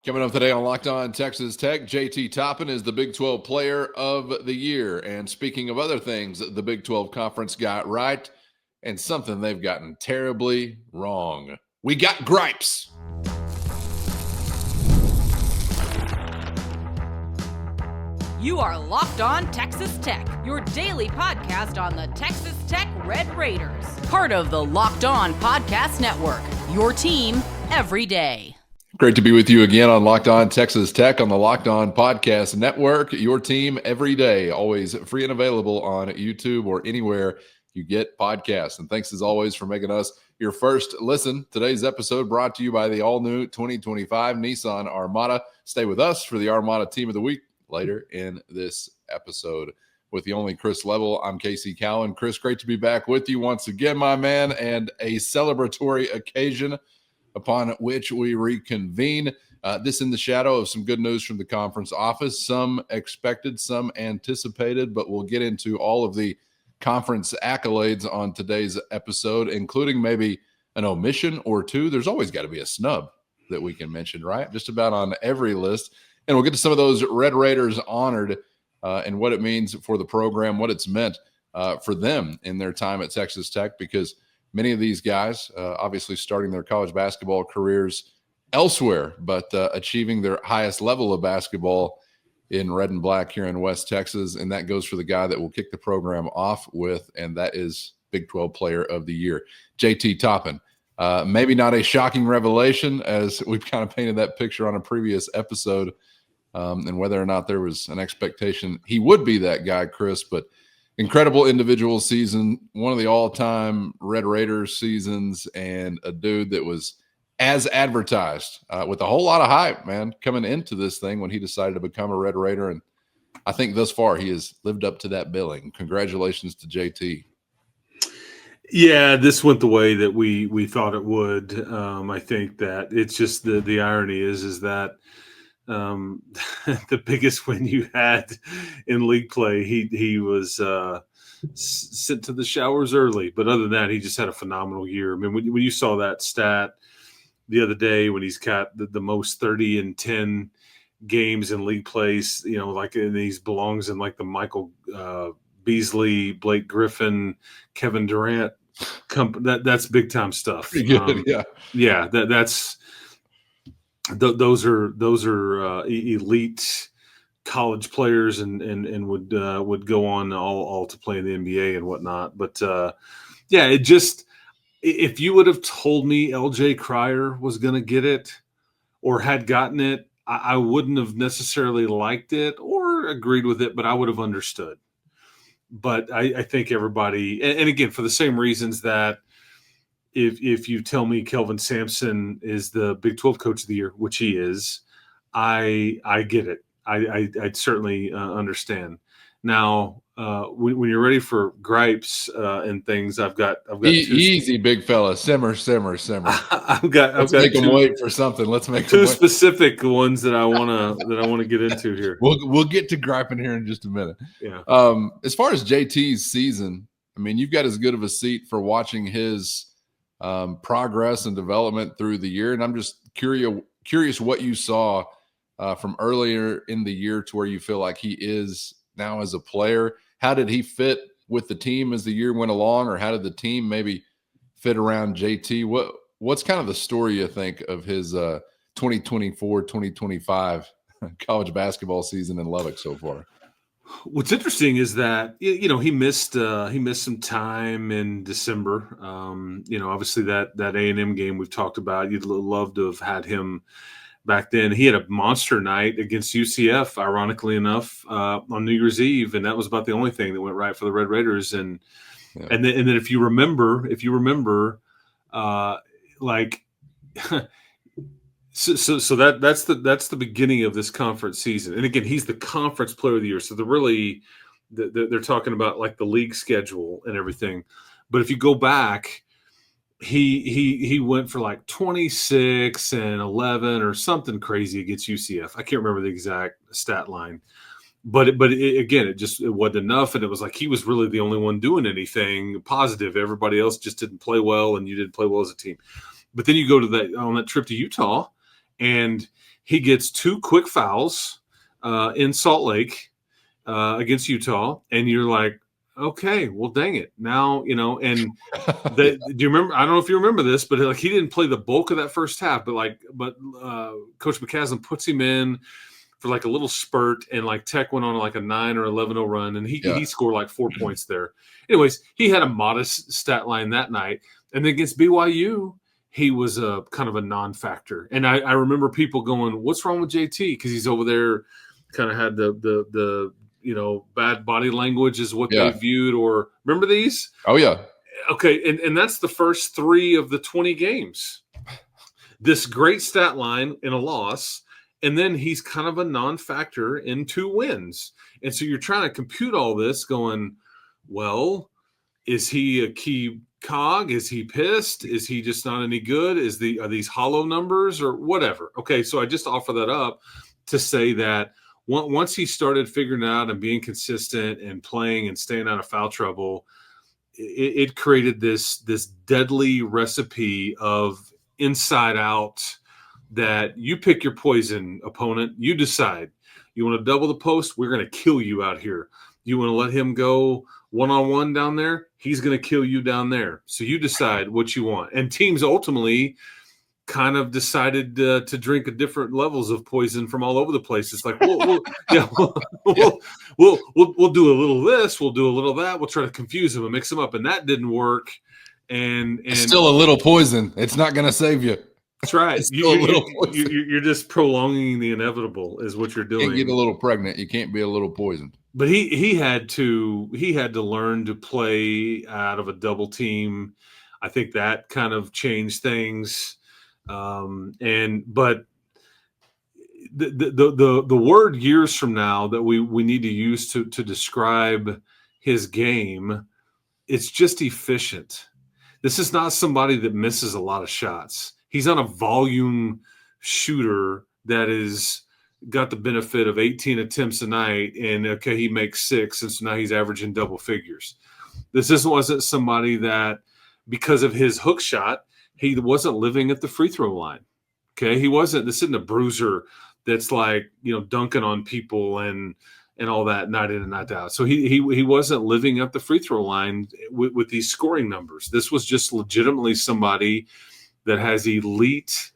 Coming up today on Locked On Texas Tech, JT Toppin is the Big 12 Player of the Year. And speaking of other things the Big 12 Conference got right and something they've gotten terribly wrong, we got gripes. You are Locked On Texas Tech, your daily podcast on the Texas Tech Red Raiders. Part of the Locked On Podcast Network, your team every day. Great to be with you again on Locked On Texas Tech on the Locked On Podcast Network, your team every day, always free and available on YouTube or anywhere you get podcasts. And thanks as always for making us your first listen. Today's episode brought to you by the all-new 2025 Nissan Armada. Stay with us for the Armada Team of the Week later in this episode. With the only Chris Level, I'm Casey Cowan. Chris, great to be back with you once again, my man, and a celebratory occasion upon which we reconvene. This in the shadow of some good news from the conference office. Some expected, some anticipated, but we'll get into all of the conference accolades on today's episode, including maybe an omission or two. There's always got to be a snub that we can mention, right? Just about on every list. And we'll get to some of those Red Raiders honored and what it means for the program, what it's meant for them in their time at Texas Tech, because many of these guys, obviously starting their college basketball careers elsewhere, but achieving their highest level of basketball in red and black here in West Texas. And that goes for the guy that will kick the program off with, and that is Big 12 Player of the Year, JT Toppin. Maybe not a shocking revelation, as we've kind of painted that picture on a previous episode, and whether or not there was an expectation he would be that guy, Chris, but incredible individual season, one of the all-time Red Raiders seasons, and a dude that was as advertised with a whole lot of hype, man, coming into this thing when he decided to become a Red Raider. And I think thus far he has lived up to that billing. Congratulations to JT. Yeah, this went the way that we thought it would. I think that it's just the irony is that the biggest win you had in league play, he was sent to the showers early. But other than that, he just had a phenomenal year. I mean, when you saw that stat the other day when he's got the most 30 and 10 games in league plays, you know, like he belongs in like the Michael Beasley, Blake Griffin, Kevin Durant. That's big time stuff. Pretty good, yeah. That's. Those are elite college players and would go on all to play in the NBA and whatnot. But it just, if you would have told me LJ Cryer was going to get it or had gotten it, I wouldn't have necessarily liked it or agreed with it, but I would have understood. But I think everybody, and again, for the same reasons that if you tell me Kelvin Sampson is the Big 12 Coach of the Year, which he is, I get it. I'd certainly understand. Now, when you're ready for gripes and things, I've got easy, big fella. Simmer. Let's make them wait for something. Let's make two specific ones that I want to get into here. We'll get to griping here in just a minute. Yeah. As far as JT's season, I mean, you've got as good of a seat for watching his progress and development through the year. And I'm just curious what you saw from earlier in the year to where you feel like he is now as a player. How did he fit with the team as the year went along, or how did the team maybe fit around JT? What's kind of the story you think of his 2024-2025 college basketball season in Lubbock so far? What's interesting is that, you know, he missed some time in December. You know, obviously that A&M game we've talked about, you'd love to have had him back then. He had a monster night against UCF, ironically enough, on New Year's Eve, and that was about the only thing that went right for the Red Raiders. And then if you remember, like. So that's the beginning of this conference season, and again, he's the conference player of the year. So they're talking about like the league schedule and everything. But if you go back, he went for like 26 and 11 or something crazy against UCF. I can't remember the exact stat line, but it wasn't enough, and it was like he was really the only one doing anything positive. Everybody else just didn't play well, and you didn't play well as a team. But then you go to on that trip to Utah. And He gets 2 quick fouls in Salt Lake against Utah, and you're like, okay, well, dang it. Now, and do you remember? I don't know if you remember this, but like he didn't play the bulk of that first half, but Coach McCaslin puts him in for like a little spurt, and like Tech went on like a 9 or 11-0 run, and he scored like 4 points there. Anyways, he had a modest stat line that night, and then against BYU, he was a kind of a non-factor. And I remember people going, "What's wrong with JT?" Because he's over there, kind of had the bad body language is what they viewed. Or remember these? Oh yeah. Okay, and that's the first 3 of the 20 games. This great stat line in a loss, and then he's kind of a non-factor in 2 wins. And so you're trying to compute all this going, well, is he a key cog? Is he pissed? Is he just not any good? Are these hollow numbers or whatever? Okay, so I just offer that up to say that once he started figuring it out and being consistent and playing and staying out of foul trouble, it created this deadly recipe of inside out that you pick your poison, opponent. You decide. You want to double the post? We're going to kill you out here. You want to let him go one-on-one down there? He's going to kill you down there. So you decide what you want. And teams ultimately kind of decided to drink different levels of poison from all over the place. It's like, we'll do a little this, we'll do a little that, we'll try to confuse them and mix them up, and that didn't work. And it's still a little poison. It's not going to save you. That's right. You're just prolonging the inevitable, is what you're doing. You can't get a little pregnant. You can't be a little poisoned. But he had to learn to play out of a double team. I think that kind of changed things. But the word years from now that we need to use to describe his game, it's just efficient. This is not somebody that misses a lot of shots. He's not a volume shooter that is got the benefit of 18 attempts a night and okay, he makes 6, and so now he's averaging double figures. This wasn't somebody that, because of his hook shot, he wasn't living at the free throw line. Okay, this isn't a bruiser that's like, dunking on people and all that night in and night out. So he wasn't living at the free throw line with these scoring numbers. This was just legitimately somebody that has elite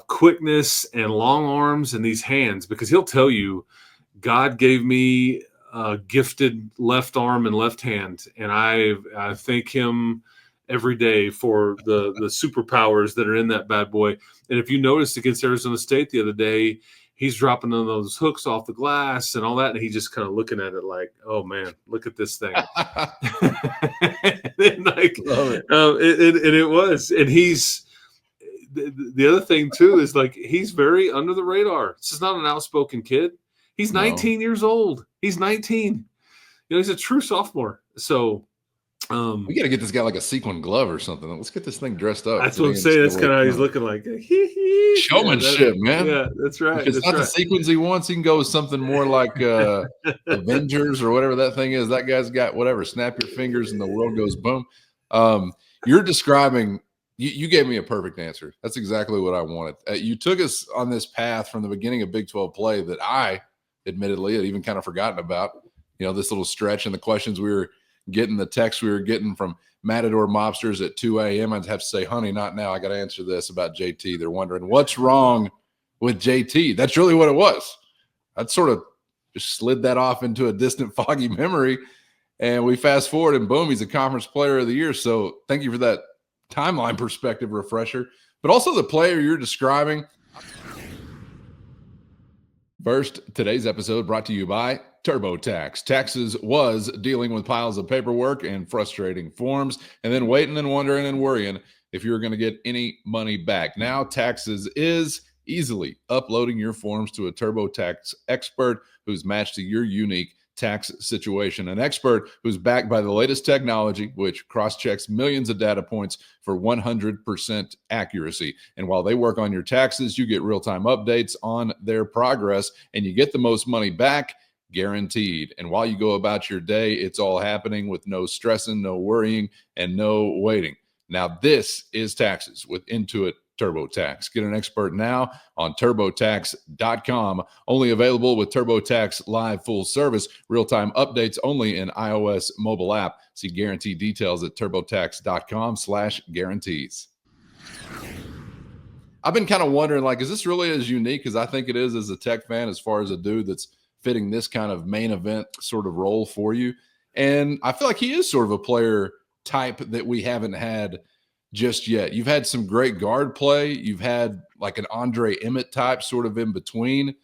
quickness and long arms and these hands, because he'll tell you, God gave me a gifted left arm and left hand, and I thank him every day for the superpowers that are in that bad boy. And if you noticed against Arizona State the other day, he's dropping those hooks off the glass and all that, and he's just kind of looking at it like, oh man, look at this thing. And like, it was, and he's the other thing too is like he's very under the radar. This is not an outspoken kid. He's 19 years old. He's 19. He's a true sophomore. So we got to get this guy like a sequin glove or something. Let's get this thing dressed up. That's what I'm saying. That's kind of how he's looking like. Showmanship, man. Yeah, that's right. If it's not the sequins he wants, he can go with something more like Avengers or whatever that thing is. That guy's got whatever. Snap your fingers and the world goes boom. You're describing – you gave me a perfect answer. That's exactly what I wanted. You took us on this path from the beginning of Big 12 play that I, admittedly, had even kind of forgotten about. This little stretch and the questions we were getting, the texts we were getting from Matador mobsters at 2 a.m. I'd have to say, honey, not now. I got to answer this about JT. They're wondering, what's wrong with JT? That's really what it was. I'd sort of just slid that off into a distant, foggy memory. And we fast forward and boom, he's a conference player of the year. So thank you for that timeline perspective refresher, but also the player you're describing. First, today's episode brought to you by TurboTax. Taxes was dealing with piles of paperwork and frustrating forms, and then waiting and wondering and worrying if you were going to get any money back. Now, Taxes is easily uploading your forms to a TurboTax expert who's matched to your unique tax situation, an expert who's backed by the latest technology, which cross-checks millions of data points for 100% accuracy. And while they work on your taxes, you get real-time updates on their progress, and you get the most money back guaranteed. And while you go about your day, it's all happening with no stressing, no worrying, and no waiting. Now, this is Taxes with Intuit TurboTax. Get an expert now on TurboTax.com. Only available with TurboTax Live full service. Real-time updates only in iOS mobile app. See guarantee details at TurboTax.com/guarantees. I've been kind of wondering, like, is this really as unique as I think it is as a Tech fan, as far as a dude that's fitting this kind of main event sort of role for you? And I feel like he is sort of a player type that we haven't had just yet. You've had some great guard play. You've had like an Andre Emmett type sort of in between.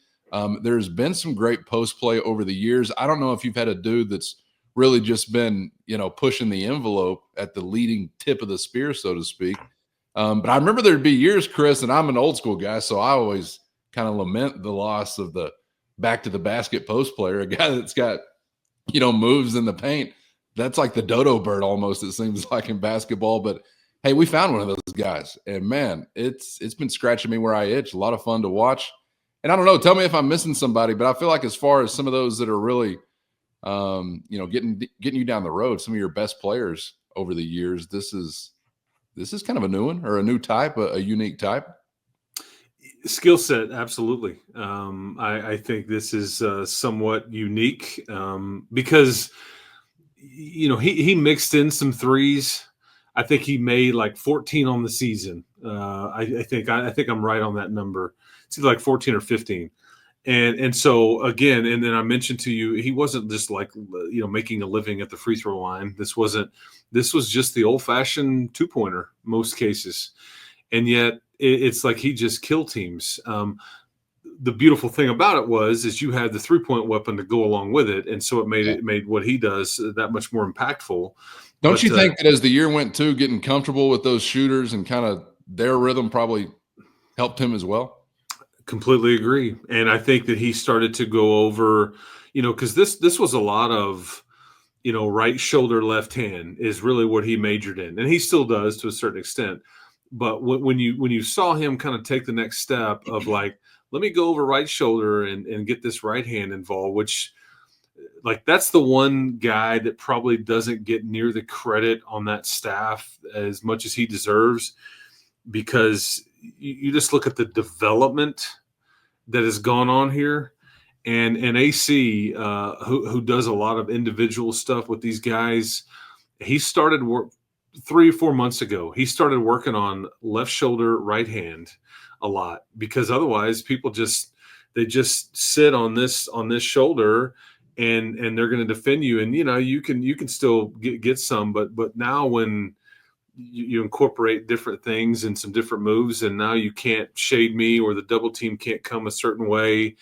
There's been some great post play over the years. I don't know if you've had a dude that's really just been, pushing the envelope at the leading tip of the spear, so to speak. But I remember there'd be years, Chris, and I'm an old school guy, so I always kind of lament the loss of the back to the basket post player, a guy that's got, moves in the paint. That's like the dodo bird almost, it seems like, in basketball. But hey, we found one of those guys, and man, it's been scratching me where I itch. A lot of fun to watch. And I don't know, tell me if I'm missing somebody, but I feel like as far as some of those that are really, getting you down the road, some of your best players over the years, this is kind of a new one, or a new type, a unique type. Skill set, absolutely. I think this is somewhat unique because he mixed in some threes. I think he made like 14 on the season. I think I'm right on that number. It's either like 14 or 15. And so again, and then I mentioned to you, he wasn't just like making a living at the free throw line. This was just the old fashioned 2-pointer most cases, and yet it's like he just killed teams. The beautiful thing about it is you had the 3-point weapon to go along with it, and so it made what he does that much more impactful. Don't you think that as the year went too, getting comfortable with those shooters and kind of their rhythm probably helped him as well? Completely agree. And I think that he started to go over, because this was a lot of, right shoulder, left hand is really what he majored in. And he still does to a certain extent. But when you saw him kind of take the next step of like, let me go over right shoulder and get this right hand involved, which like that's the one guy that probably doesn't get near the credit on that staff as much as he deserves, because you just look at the development that has gone on here, and AC, who does a lot of individual stuff with these guys. He started work 3 or 4 months ago. He started working on left shoulder, right hand a lot, because otherwise people just sit on this shoulder and they're going to defend you. And you can still get some, but now when you incorporate different things and some different moves, and now you can't shade me, or the double team can't come a certain way.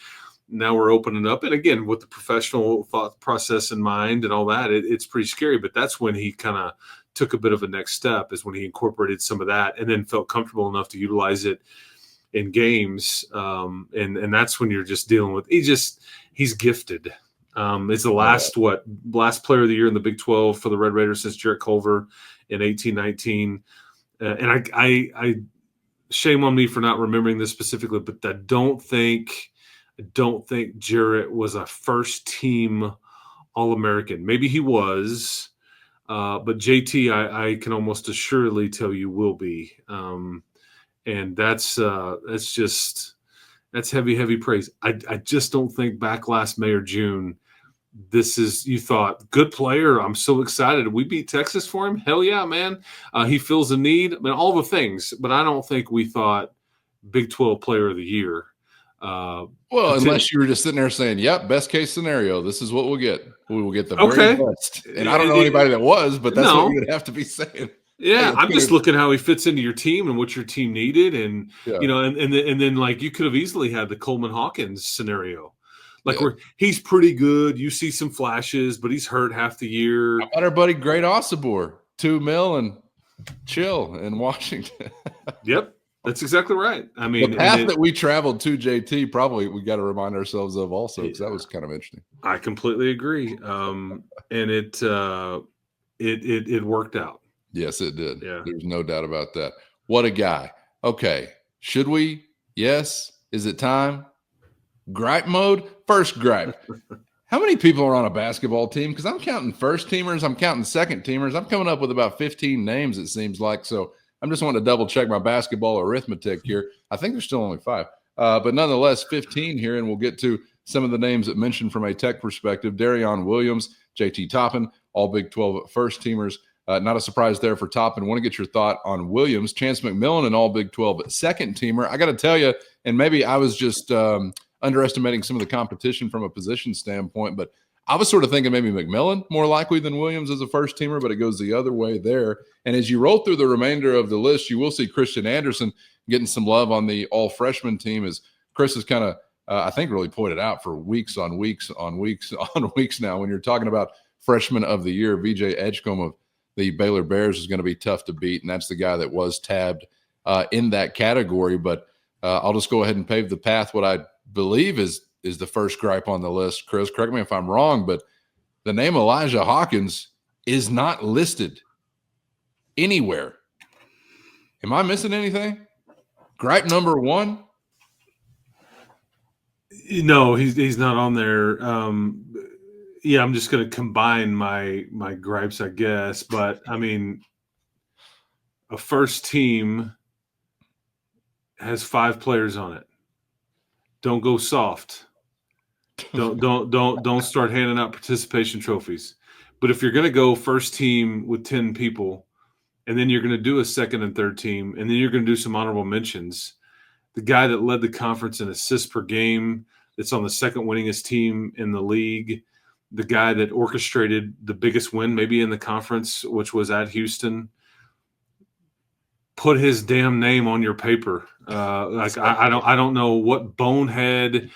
Now we're opening up. And again, with the professional thought process in mind and all that, it's pretty scary. But that's when he kind of took a bit of a next step, is when he incorporated some of that and then felt comfortable enough to utilize it in games. And that's when you're just dealing with, he's gifted. It's the last player of the year in the Big 12 for the Red Raiders since Jarrett Culver in 18-19. And I shame on me for not remembering this specifically, but I don't think Jarrett was a first team All-American. Maybe he was, but JT, I can almost assuredly tell you will be. And that's heavy praise. I just don't think back last May or June, you thought, good player. I'm so excited. We beat Texas for him. Hell yeah, man. He fills a need. I mean, all the things, but I don't think we thought Big 12 player of the year. Unless you were just sitting there saying, yep, best case scenario, this is what we'll get. We will get the very best. And I don't know anybody that was, but that's what you would have to be saying. Yeah, I'm just looking how he fits into your team and what your team needed. And, and then like you could have easily had the Coleman Hawkins scenario. Like where he's pretty good. You see some flashes, but he's hurt half the year. How about our buddy Great Osibor, $2 million and chill in Washington. Yep, that's exactly right. I mean, the path that we traveled to JT, probably we got to remind ourselves of also, because that was kind of interesting. I completely agree. And it worked out. Yes, it did. Yeah. There's no doubt about that. What a guy. Okay. Should we? Yes. Is it time? Gripe mode? First gripe. How many people are on a basketball team? Because I'm counting first teamers. I'm counting second teamers. I'm coming up with about 15 names, it seems like. So, I'm just wanting to double check my basketball arithmetic here. I think there's still only 5. But nonetheless, 15 here, and we'll get to some of the names that mentioned from a Tech perspective. Darrion Williams, JT Toppin, all Big 12 first teamers. Not a surprise there for Toppin. Want to get your thought on Williams. Chance McMillian, an all Big 12 second teamer. I got to tell you, and maybe I was just underestimating some of the competition from a position standpoint, but I was sort of thinking maybe McMillian more likely than Williams as a first teamer, but it goes the other way there. And as you roll through the remainder of the list, you will see Christian Anderson getting some love on the all freshman team, as Chris has kind of, I think, really pointed out for weeks on weeks on weeks on weeks now. When you're talking about freshman of the year, VJ Edgecombe of the Baylor Bears is going to be tough to beat, and that's the guy that was tabbed in that category. But I'll just go ahead and pave the path. What I believe is the first gripe on the list, Chris, correct me if I'm wrong, but the name Elijah Hawkins is not listed anywhere. Am I missing anything? Gripe number 1? No, he's not on there. Yeah, I'm just going to combine my gripes, I guess. But I mean, a first team has 5 players on it. Don't go soft. Don't start handing out participation trophies. But if you're going to go first team with 10 people, and then you're going to do a second and third team, and then you're going to do some honorable mentions, the guy that led the conference in assists per game, that's on the second winningest team in the league, the guy that orchestrated the biggest win maybe in the conference, which was at Houston, put his damn name on your paper. I don't know what bonehead,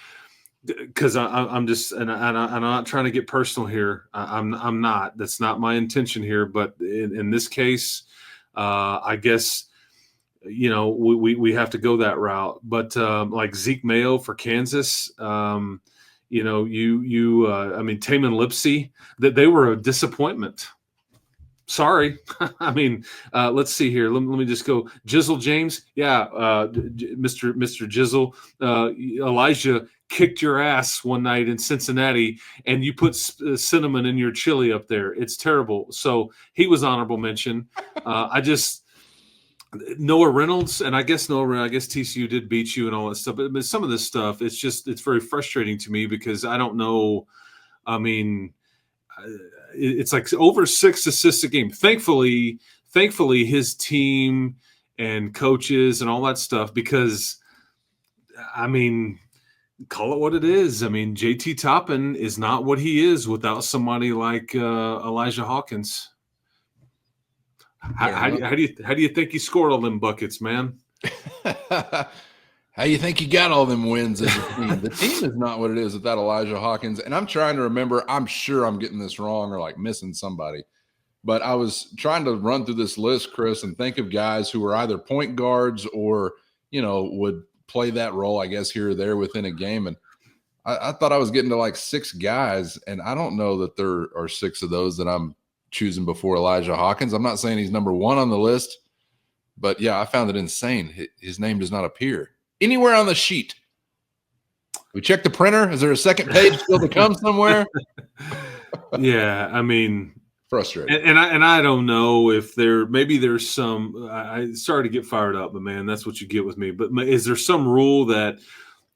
because I'm just, and I'm not trying to get personal here. I'm not. That's not my intention here. But in this case, I guess, you know, we have to go that route. But like Zeke Mayo for Kansas, you know, I mean, Taman Lipsey, that they were a disappointment. Sorry. I mean, let's see here. Let me just go. Jizzle James. Yeah. Mr. Jizzle, Elijah kicked your ass one night in Cincinnati, and you put cinnamon in your chili up there. It's terrible. So he was honorable mention. Noah Reynolds, and I guess TCU did beat you and all that stuff. But some of this stuff, it's very frustrating to me because I don't know. I mean, it's like over 6 assists a game. Thankfully, his team and coaches and all that stuff, because, I mean, call it what it is. I mean, JT Toppin is not what he is without somebody like Elijah Hawkins. How do you think he scored all them buckets, man? How you think you got all them wins as a team? The team is not what it is without Elijah Hawkins. And I'm trying to remember, I'm sure I'm getting this wrong or like missing somebody, but I was trying to run through this list, Chris, and think of guys who were either point guards or, you know, would play that role, I guess, here or there within a game. And I thought I was getting to like 6 guys, and I don't know that there are 6 of those that I'm choosing before Elijah Hawkins. I'm not saying he's number 1 on the list, but yeah, I found it insane. His name does not appear anywhere on the sheet. We checked the printer. Is there a second page still to come somewhere? Yeah, I mean, frustrating. And I don't know if there's some. I sorry to get fired up, but man, that's what you get with me. But is there some rule that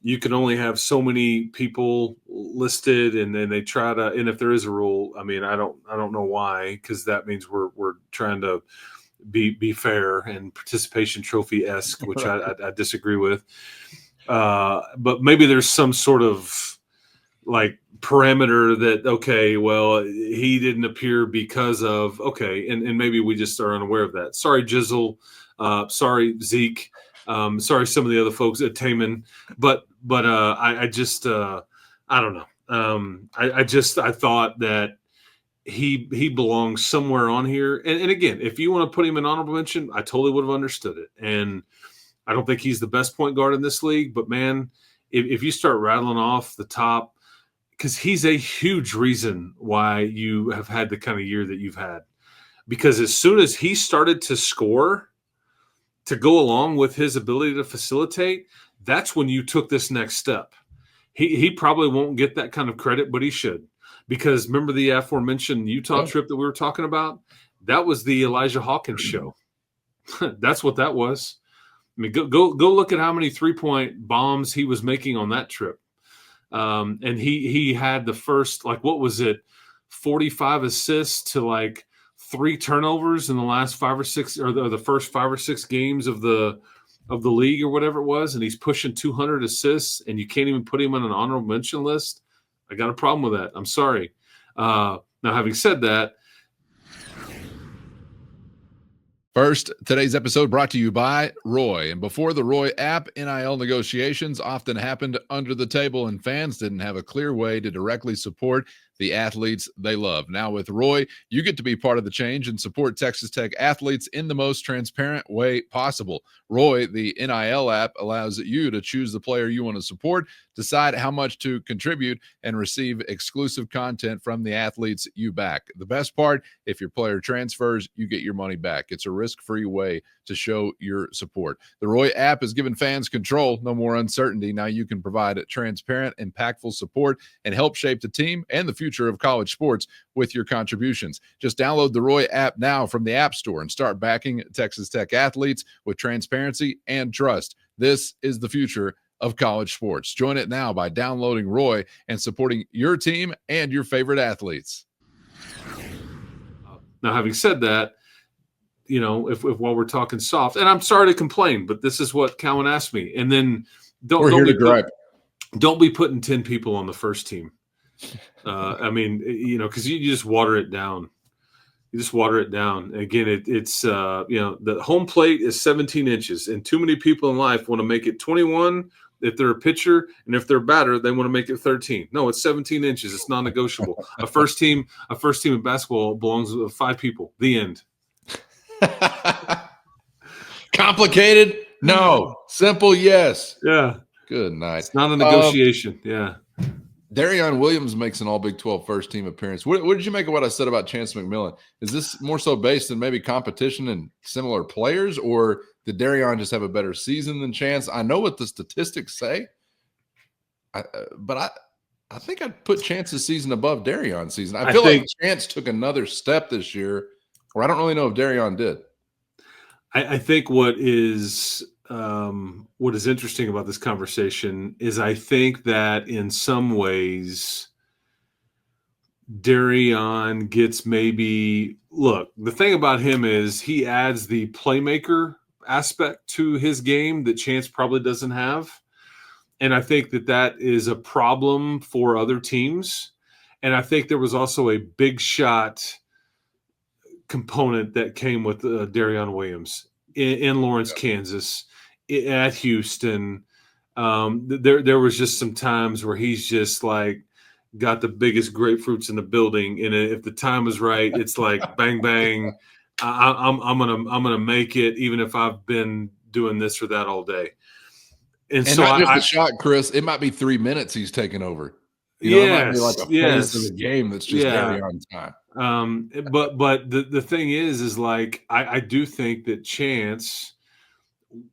you can only have so many people listed, and then they try to? And if there is a rule, I mean, I don't know why, because that means we're trying to be fair and participation trophy-esque, which I disagree with. But maybe there's some sort of like parameter that, okay, well, he didn't appear because of, okay, and maybe we just are unaware of that. Sorry, Jizzle. Sorry, Zeke. Sorry, some of the other folks at Taman. But I just I don't know. I thought that he belongs somewhere on here. And again, if you want to put him in honorable mention, I totally would have understood it. And I don't think he's the best point guard in this league, but man, if you start rattling off the top, because he's a huge reason why you have had the kind of year that you've had. Because as soon as he started to score to go along with his ability to facilitate, that's when you took this next step. He probably won't get that kind of credit, but he should. Because remember the aforementioned Utah trip that we were talking about? That was the Elijah Hawkins show. That's what that was. I mean, go look at how many 3-point bombs he was making on that trip. And he had the first, like, what was it, 45 assists to like 3 turnovers in the last 5 or 6, or the first 5 or 6 games of the league or whatever it was, and he's pushing 200 assists, and you can't even put him on an honorable mention list. I got a problem with that. I'm sorry. Now, having said that, first, today's episode brought to you by Roy. And before the Roy app, NIL negotiations often happened under the table, and fans didn't have a clear way to directly support the athletes they love. Now with Roy, you get to be part of the change and support Texas Tech athletes in the most transparent way possible. Roy, the NIL app, allows you to choose the player you want to support, decide how much to contribute, and receive exclusive content from the athletes you back. The best part, if your player transfers, you get your money back. It's a risk-free way to show your support. The Roy app has given fans control, no more uncertainty. Now you can provide transparent, impactful support and help shape the team and the future of college sports with your contributions. Just download the Roy app now from the App Store and start backing Texas Tech athletes with transparency and trust. This is the future of college sports. Join it now by downloading Roy and supporting your team and your favorite athletes. Now, having said that, you know, if while we're talking soft, and I'm sorry to complain, but this is what Cowan asked me. And then don't be putting 10 people on the first team. I mean, you know, because you just water it down. You just water it down. Again, it's you know, the home plate is 17 inches, and too many people in life want to make it 21 if they're a pitcher, and if they're a batter, they want to make it 13. No, it's 17 inches. It's non-negotiable. A first team in basketball belongs to 5 people. The end. Complicated? No. Simple? Yes. Yeah. Good night. It's not a negotiation. Yeah. Darrion Williams makes an all Big 12 first team appearance. What did you make of what I said about Chance McMillian? Is this more so based in maybe competition and similar players, or did Darrion just have a better season than Chance? I know what the statistics say, but I think I'd put Chance's season above Darrion's season. I feel like Chance took another step this year, or I don't really know if Darrion did. I think what is interesting about this conversation is I think that in some ways Darrion gets maybe – look, the thing about him is he adds the playmaker aspect to his game that Chance probably doesn't have. And I think that is a problem for other teams. And I think there was also a big shot component that came with Darrion Williams in Lawrence, Kansas, at Houston. There was just some times where he's just like got the biggest grapefruits in the building, and if the time is right, it's like bang bang. I'm gonna make it, even if I've been doing this or that all day. And so not just a shot, Chris. It might be 3 minutes he's taking over. You know, it might be like a phase of the game that's just Darrion's time. But the thing is like I do think that Chance.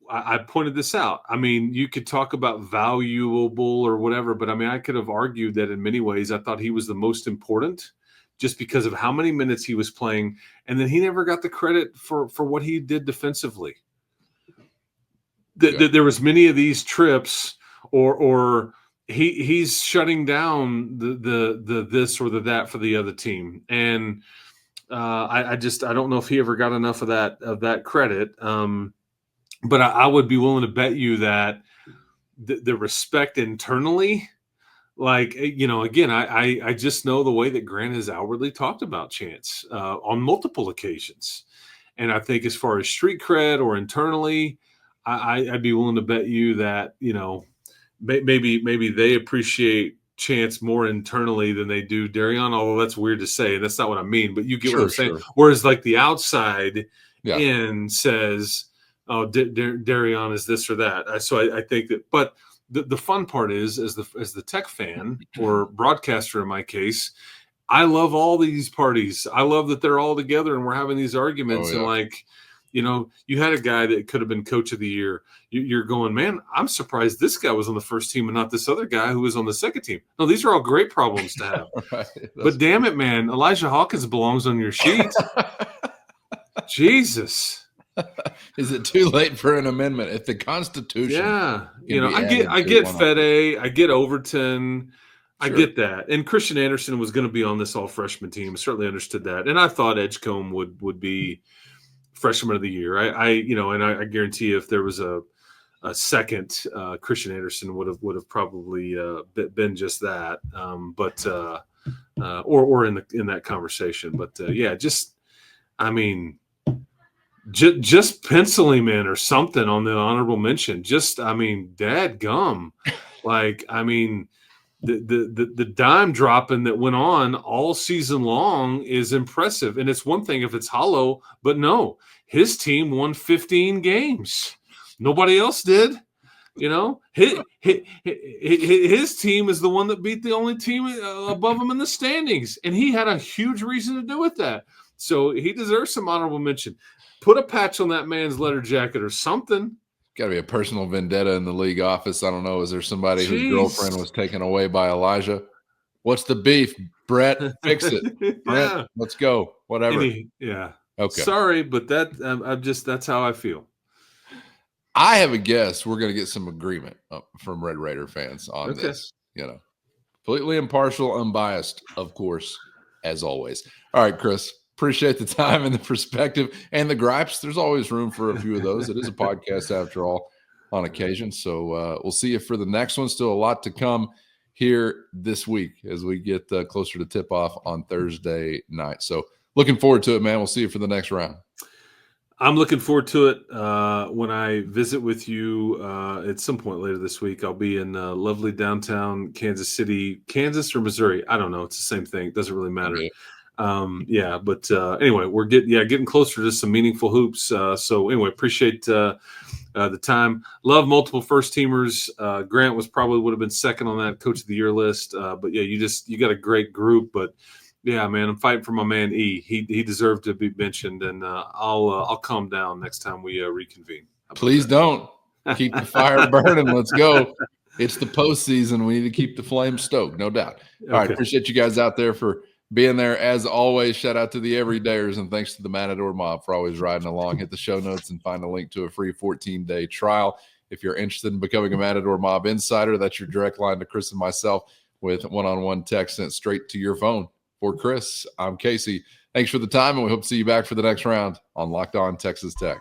I pointed this out. I mean, you could talk about valuable or whatever, but I mean, I could have argued that in many ways I thought he was the most important, just because of how many minutes he was playing, and then he never got the credit for what he did defensively. There was many of these trips, or he's shutting down the this or the that for the other team, and I don't know if he ever got enough of that credit. But I would be willing to bet you that the respect internally, like, you know, again, I just know the way that Grant has outwardly talked about Chance on multiple occasions. And I think as far as street cred or internally, I'd be willing to bet you that, you know, maybe they appreciate Chance more internally than they do Darrion, although that's weird to say. That's not what I mean, but you get what I'm saying. Whereas like the outside in says, oh, Darrion is this or that. So I think that, but the fun part is, as the Tech fan or broadcaster in my case, I love all these parties. I love that they're all together and we're having these arguments. And like, you know, you had a guy that could have been coach of the year. You're going, man, I'm surprised this guy was on the first team and not this other guy who was on the second team. No, these are all great problems to have. But damn it, man, Elijah Hawkins belongs on your sheet. Jesus. Is it too late for an amendment? If the Constitution, Yeah, can be I added get to Fede, I get Overton, I Sure. get that, and Christian Anderson was going to be on this all freshman team. Certainly understood that, and I thought Edgecombe would be freshman of the year. I guarantee you if there was a second, Christian Anderson would have probably been just that, or in that conversation. But just pencil him in or something on the honorable mention. Dad gum, the dime dropping that went on all season long is impressive. And it's one thing if it's hollow, but no, his team won 15 games. Nobody else did. His team is the one that beat the only team above him in the standings. And he had a huge reason to do with that. So he deserves some honorable mention. Put a patch on that man's letter jacket or something. Got to be a personal vendetta in the league office. I don't know. Is there somebody whose girlfriend was taken away by Elijah? What's the beef, Brett? Fix it, Brett. Let's go. Whatever. Okay. Sorry, but that's how I feel. I have a guess. We're going to get some agreement from Red Raider fans on this. Completely impartial, unbiased, of course, as always. All right, Chris. Appreciate the time and the perspective and the gripes. There's always room for a few of those. It is a podcast after all on occasion. So we'll see you for the next one. Still a lot to come here this week as we get closer to tip off on Thursday night. So looking forward to it, man. We'll see you for the next round. I'm looking forward to it. When I visit with you at some point later this week, I'll be in lovely downtown Kansas City, Kansas or Missouri. I don't know. It's the same thing. It doesn't really matter. Okay. Anyway, we're getting closer to some meaningful hoops. So anyway, appreciate the time. Love multiple first teamers. Grant would have been second on that coach of the year list. You got a great group, but yeah, man, I'm fighting for my man E. He deserved to be mentioned, and I'll calm down next time we reconvene. Please don't keep the fire burning. Let's go. It's the postseason. We need to keep the flame stoked, no doubt. All right, appreciate you guys out there for being there as always. Shout out to the everydayers, and thanks to the Matador Mob for always riding along. Hit the show notes and find a link to a free 14-day trial. If you're interested in becoming a Matador Mob insider, that's your direct line to Chris and myself with one-on-one text sent straight to your phone. For Chris, I'm Casey. Thanks for the time, and we hope to see you back for the next round on Locked On Texas Tech.